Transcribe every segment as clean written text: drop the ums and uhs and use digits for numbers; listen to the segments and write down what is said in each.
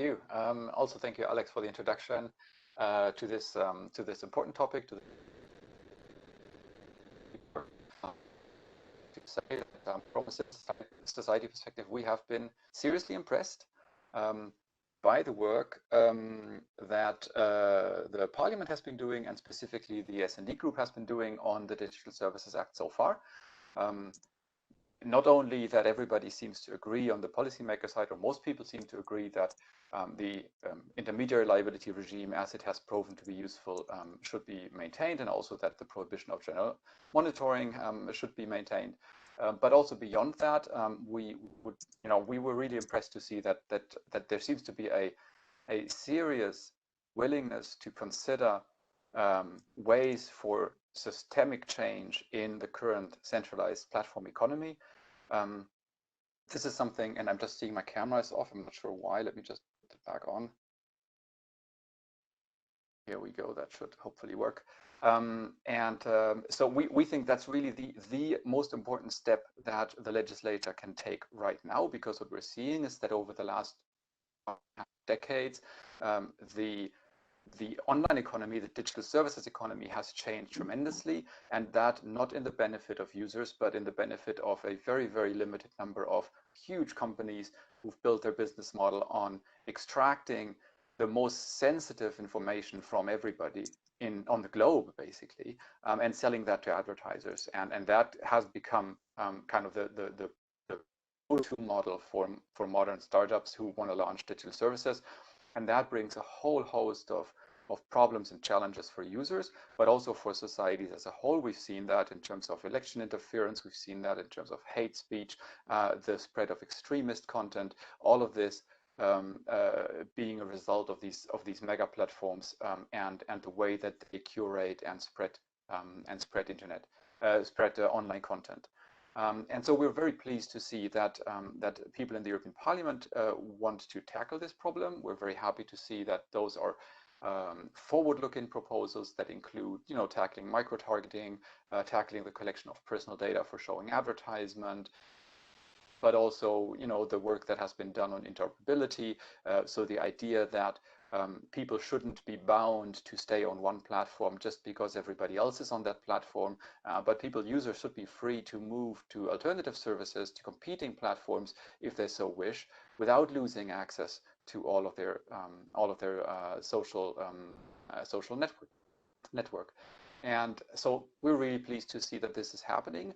you. Also, thank you, Alex, for the introduction to this important topic. To say that from a society perspective, we have been seriously impressed by the work that the Parliament has been doing, and specifically the S&D group has been doing on the Digital Services Act so far. Not only that everybody seems to agree on the policymaker side, or most people seem to agree that the intermediary liability regime, as it has proven to be useful, should be maintained, and also that the prohibition of general monitoring should be maintained. But also beyond that, we were really impressed to see that there seems to be a serious willingness to consider ways for systemic change in the current centralized platform economy. This is something, and I'm just seeing my camera is off. I'm not sure why. Let me just put it back on. Here we go. That should hopefully work. So we think that's really the most important step that the legislator can take right now, because what we're seeing is that over the last decades, the online economy, the digital services economy, has changed tremendously, and that not in the benefit of users, but in the benefit of a very, very limited number of huge companies who've built their business model on extracting the most sensitive information from everybody on the globe, basically, and selling that to advertisers. And that has become kind of the go-to model for modern startups who want to launch digital services. And that brings a whole host of problems and challenges for users, but also for societies as a whole. We've seen that in terms of election interference. We've seen that in terms of hate speech, the spread of extremist content, all of this being a result of these mega platforms and the way that they curate and spread online content. And so we're very pleased to see that people in the European Parliament want to tackle this problem. We're very happy to see that those are forward-looking proposals that include, tackling micro-targeting, tackling the collection of personal data for showing advertisement, but also, the work that has been done on interoperability. So the idea that people shouldn't be bound to stay on one platform just because everybody else is on that platform, but users should be free to move to alternative services, to competing platforms if they so wish, without losing access to all of their social network. And so we're really pleased to see that this is happening.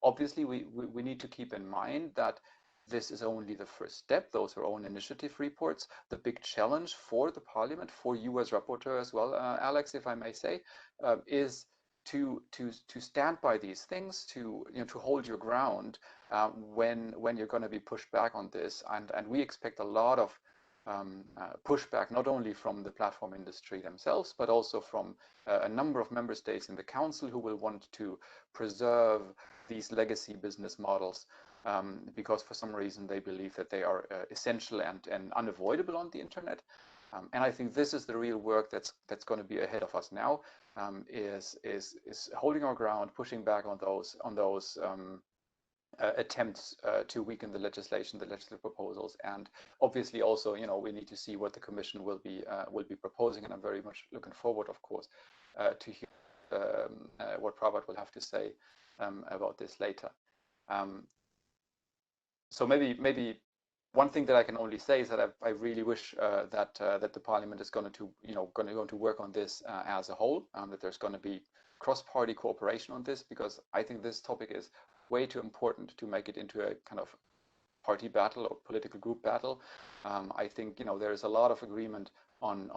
Obviously, we need to keep in mind that this is only the first step. Those are own initiative reports. The big challenge for the Parliament, for you as rapporteur as well, Alex, if I may say, is to stand by these things, to hold your ground when you're going to be pushed back on this. And we expect a lot of pushback, not only from the platform industry themselves, but also from a number of member states in the Council who will want to preserve these legacy business models because for some reason they believe that they are essential and unavoidable on the internet. And I think this is the real work that's going to be ahead of us now, is holding our ground, pushing back on those attempts to weaken the legislation, the legislative proposals, and obviously also, we need to see what the Commission will be proposing, and I'm very much looking forward, of course, to hear what Prabhat will have to say about this later. So maybe one thing that I can only say is that I really wish that the Parliament is going to work on this as a whole, that there's going to be cross-party cooperation on this, because I think this topic is way too important to make it into a kind of party battle or political group battle. I think there is a lot of agreement on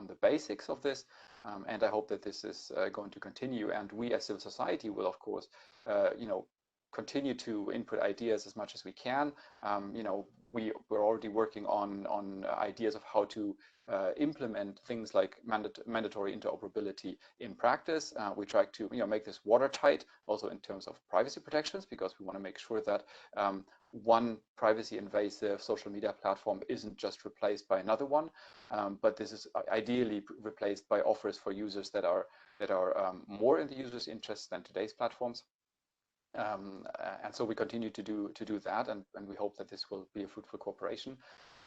the basics of this, and I hope that this is going to continue. And we as civil society will, of course, continue to input ideas as much as we can. We're already working on ideas of how to implement things like mandatory interoperability in practice. We try to make this watertight, also in terms of privacy protections, because we want to make sure that one privacy invasive social media platform isn't just replaced by another one, but this is ideally replaced by offers for users that are more in the user's interest than today's platforms. And so we continue to do that, and we hope that this will be a fruitful cooperation.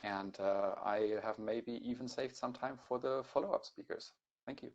And I have maybe even saved some time for the follow-up speakers. Thank you.